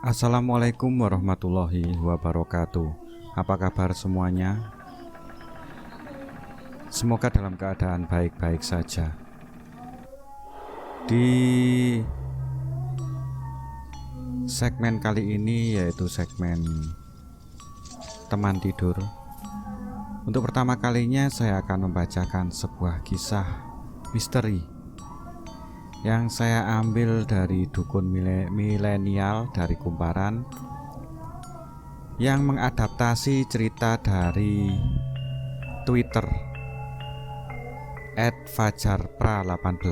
Assalamualaikum warahmatullahi wabarakatuh. Apa kabar semuanya? Semoga dalam keadaan baik-baik saja. Di segmen kali ini yaitu segmen teman tidur. Untuk pertama kalinya saya akan membacakan sebuah kisah misteri yang saya ambil dari dukun milenial dari Kumparan yang mengadaptasi cerita dari Twitter @fajarpra18.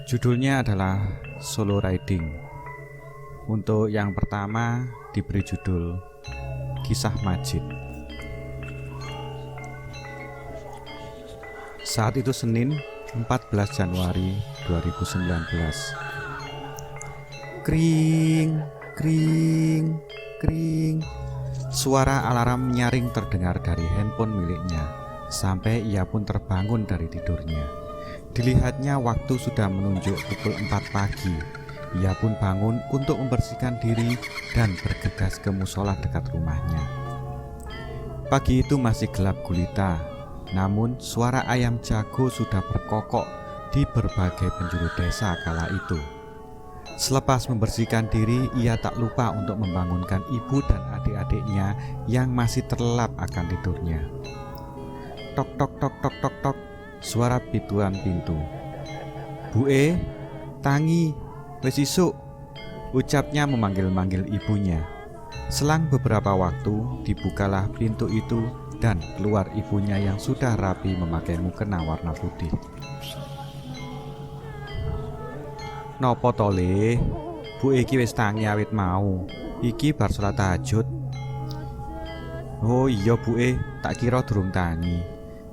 Judulnya adalah Solo Riding. Untuk yang pertama diberi judul Kisah Majid. Saat itu Senin 14 Januari 2019. Kring, kring, kring. Suara alarm nyaring terdengar dari handphone miliknya. Sampai ia pun terbangun dari tidurnya. Dilihatnya waktu sudah menunjuk pukul 4 pagi. Ia pun bangun untuk membersihkan diri dan bergegas ke musola dekat rumahnya. Pagi itu masih gelap gulita. Namun suara ayam jago sudah berkokok di berbagai penjuru desa kala itu. Selepas membersihkan diri, ia tak lupa untuk membangunkan ibu dan adik-adiknya yang masih terlelap akan tidurnya. Tok tok tok tok tok tok, suara pituan pintu. "Bu tangi, wis isuk," ucapnya memanggil-manggil ibunya. Selang beberapa waktu, dibukalah pintu itu dan keluar ibunya yang sudah rapi memakai mukena warna putih. "Nopo to Le? Bu iki wis tangi awit mau. Iki bar salat tahajud." "Oh iya Bu tak kira durung tangi."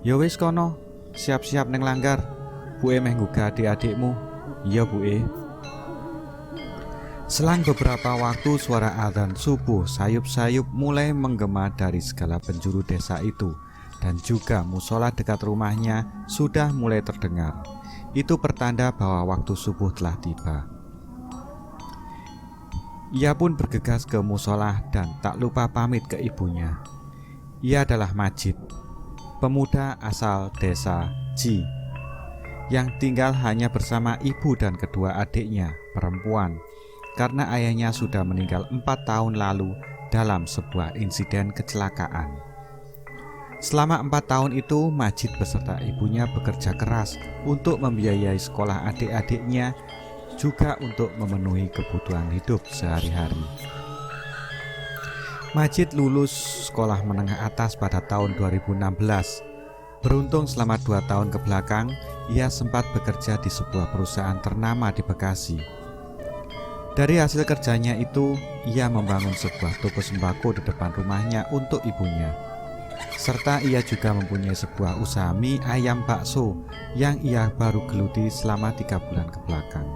"Ya wis kono, siap-siap neng langgar. Bu meh nggugah adik-adikmu." "Iya Bu." Selang beberapa waktu suara adzan subuh sayup-sayup mulai menggema dari segala penjuru desa itu, dan juga musola dekat rumahnya sudah mulai terdengar. Itu pertanda bahwa waktu subuh telah tiba. Ia pun bergegas ke musola dan tak lupa pamit ke ibunya. Ia adalah Majid, pemuda asal desa Ji, yang tinggal hanya bersama ibu dan kedua adiknya perempuan, karena ayahnya sudah meninggal 4 tahun lalu dalam sebuah insiden kecelakaan. Selama 4 tahun itu, Majid beserta ibunya bekerja keras untuk membiayai sekolah adik-adiknya, juga untuk memenuhi kebutuhan hidup sehari-hari. Majid lulus sekolah menengah atas pada tahun 2016. Beruntung selama 2 tahun ke belakang, ia sempat bekerja di sebuah perusahaan ternama di Bekasi. Dari hasil kerjanya itu, ia membangun sebuah toko sembako di depan rumahnya untuk ibunya. Serta ia juga mempunyai sebuah usaha mie ayam bakso yang ia baru geluti selama 3 bulan ke belakang.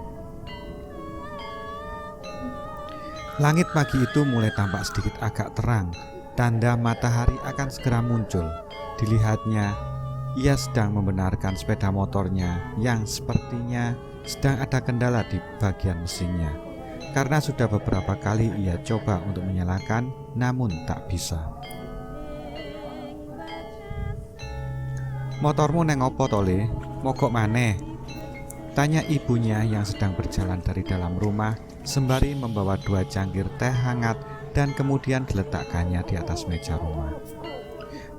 Langit pagi itu mulai tampak sedikit agak terang, tanda matahari akan segera muncul. Dilihatnya, ia sedang membenarkan sepeda motornya yang sepertinya sedang ada kendala di bagian mesinnya. Karena sudah beberapa kali ia coba untuk menyalakan, namun tak bisa. "Motormu neng opo to Le? Mogok maneh?" tanya ibunya yang sedang berjalan dari dalam rumah sembari membawa 2 cangkir teh hangat dan kemudian diletakkannya di atas meja rumah.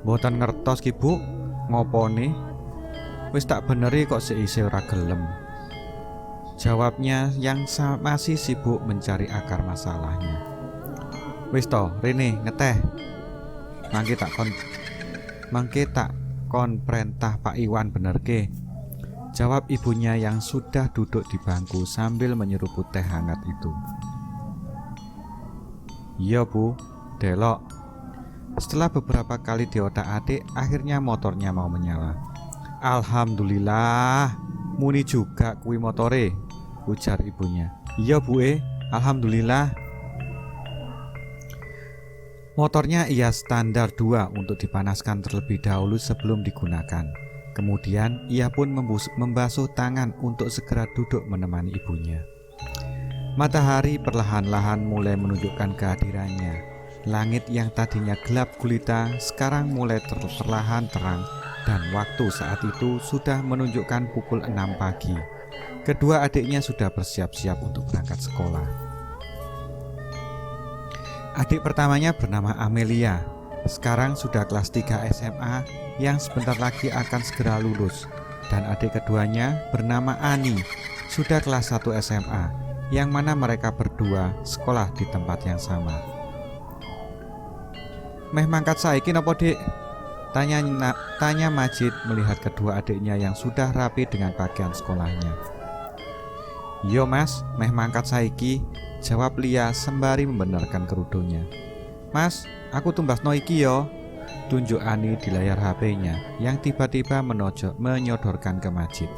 "Mboten ngertos ki Bu, ngopone? Wis tak beneri kok seisi ora gelem," jawabnya yang masih sibuk mencari akar masalahnya. "Wis to, rene ngeteh. Mangke tak kon perintah Pak Iwan benerke," jawab ibunya yang sudah duduk di bangku sambil menyeruput teh hangat itu. "Iya Bu, delok." Setelah beberapa kali diotak-atik, akhirnya motornya mau menyala. "Alhamdulillah, muni juga kuwi motore," ujar ibunya. "Iya Bu alhamdulillah." Motornya ia standar 2 untuk dipanaskan terlebih dahulu sebelum digunakan. Kemudian ia pun membasuh tangan untuk segera duduk menemani ibunya. Matahari perlahan-lahan mulai menunjukkan kehadirannya. Langit yang tadinya gelap gulita sekarang mulai perlahan terang, dan waktu saat itu sudah menunjukkan pukul 6 pagi. Kedua adiknya sudah bersiap-siap untuk berangkat sekolah. Adik pertamanya bernama Amelia, sekarang sudah kelas 3 SMA yang sebentar lagi akan segera lulus. Dan adik keduanya bernama Ani, sudah kelas 1 SMA, yang mana mereka berdua sekolah di tempat yang sama. "Meh mangkat saiki nopo, Dik?" Tanya Majid melihat kedua adiknya yang sudah rapi dengan pakaian sekolahnya. "Yo Mas, meh mangkat saiki," jawab Lia sembari membenarkan kerudungnya. "Mas, aku tumbas no iki yo," tunjuk Ani di layar HP-nya yang tiba-tiba menyodorkan ke Majid.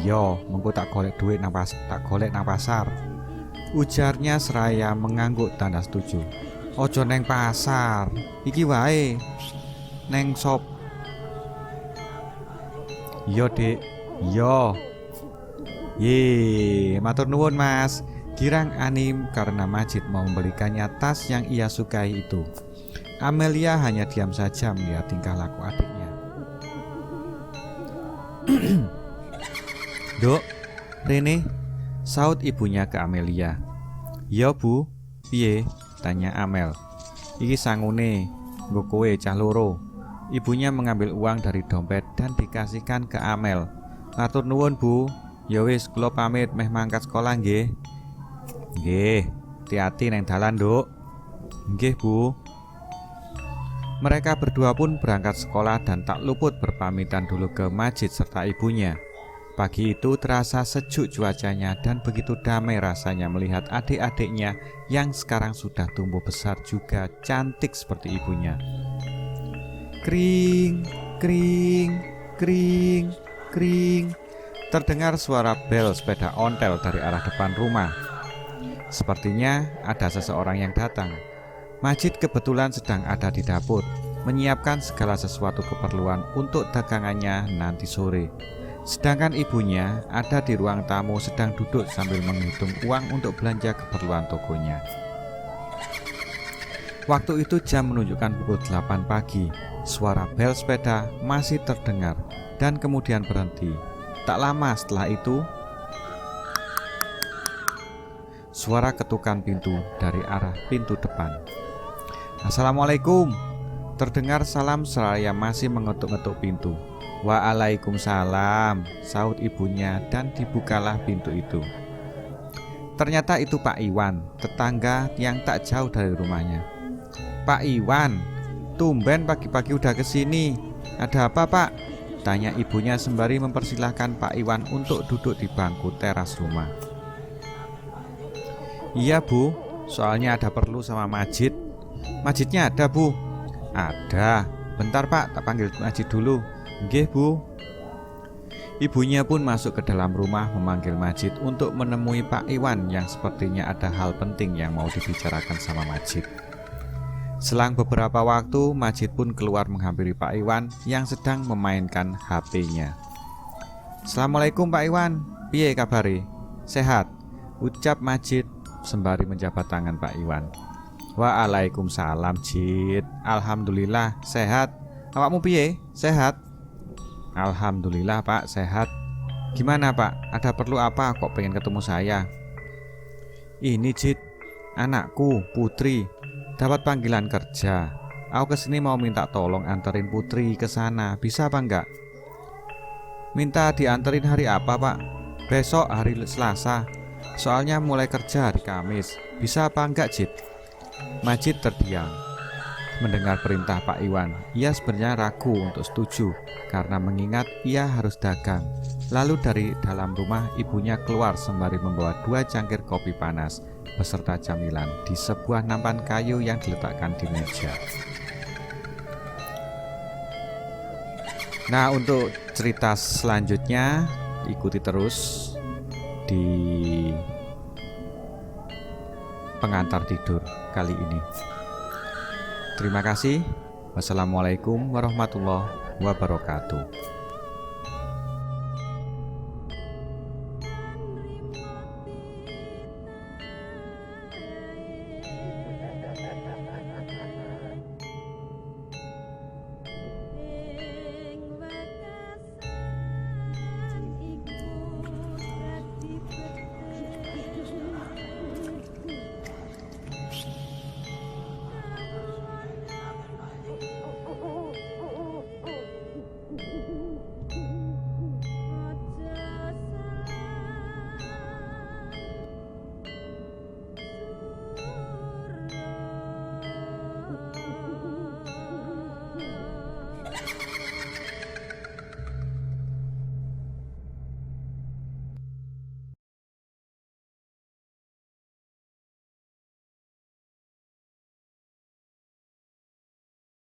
"Yo, mengko tak golek duit nang pasar," ujarnya seraya mengangguk tanda setuju. "Ojo neng pasar, iki wae neng shop." "Yo Dik, yo." "Ye, matur nuwun Mas," girang Ani karena Majid mau membelikannya tas yang ia sukai itu. Amelia hanya diam saja melihat tingkah laku adiknya. "Duk, Rene," saut ibunya ke Amelia. "Ya Bu, piye?" tanya Amel. "Iki sangune, nggo kowe cah loro." Ibunya mengambil uang dari dompet dan dikasihkan ke Amel. "Matur nuwun Bu, ya wis kula pamit meh mangkat sekolah nggih." "Nggih, hati-hati neng dalan, Nduk." "Nggih Bu." Mereka berdua pun berangkat sekolah dan tak luput berpamitan dulu ke Majid serta ibunya. Pagi itu terasa sejuk cuacanya dan begitu damai rasanya melihat adik-adiknya yang sekarang sudah tumbuh besar juga cantik seperti ibunya. Kring, kring, kring, kring. Terdengar suara bel sepeda ontel dari arah depan rumah. Sepertinya ada seseorang yang datang. Majid kebetulan sedang ada di dapur, menyiapkan segala sesuatu keperluan untuk dagangannya nanti sore. Sedangkan ibunya ada di ruang tamu sedang duduk sambil menghitung uang untuk belanja keperluan tokonya. Waktu itu jam menunjukkan pukul 8 pagi. Suara bel sepeda masih terdengar dan kemudian berhenti. Tak lama setelah itu, suara ketukan pintu dari arah pintu depan. "Assalamualaikum," terdengar salam seraya masih mengetuk-ngetuk pintu. "Waalaikumsalam," saut ibunya dan dibukalah pintu itu. Ternyata itu Pak Iwan, tetangga yang tak jauh dari rumahnya. "Pak Iwan, tumben pagi-pagi udah kesini. Ada apa Pak?" tanya ibunya sembari mempersilahkan Pak Iwan untuk duduk di bangku teras rumah. "Iya Bu, soalnya ada perlu sama Majid." "Majidnya ada Bu?" "Ada, bentar Pak, tak panggil Majid dulu." "Nggih Bu." Ibunya pun masuk ke dalam rumah memanggil Majid untuk menemui Pak Iwan yang sepertinya ada hal penting yang mau dibicarakan sama Majid. Selang beberapa waktu, Majid pun keluar menghampiri Pak Iwan yang sedang memainkan HP-nya. "Assalamualaikum Pak Iwan, piye kabare? Sehat?" ucap Majid sembari menjabat tangan Pak Iwan. "Waalaikumsalam Jid, alhamdulillah sehat. Awakmu piye? Sehat?" "Alhamdulillah Pak, sehat." "Gimana Pak, ada perlu apa kok pengen ketemu saya?" "Ini Jid, anakku Putri dapat panggilan kerja. Aku kesini mau minta tolong anterin Putri ke sana, bisa apa enggak?" "Minta dianterin hari apa Pak?" "Besok hari Selasa. Soalnya mulai kerja hari Kamis. Bisa apa enggak Jid?" Majid terdiam. Mendengar perintah Pak Iwan, ia sebenarnya ragu untuk setuju karena mengingat ia harus dagang. Lalu dari dalam rumah ibunya keluar sembari membawa 2 cangkir kopi panas beserta camilan di sebuah nampan kayu yang diletakkan di meja. Nah, untuk cerita selanjutnya ikuti terus di Pengantar Tidur kali ini. Terima kasih. Wassalamualaikum warahmatullahi wabarakatuh.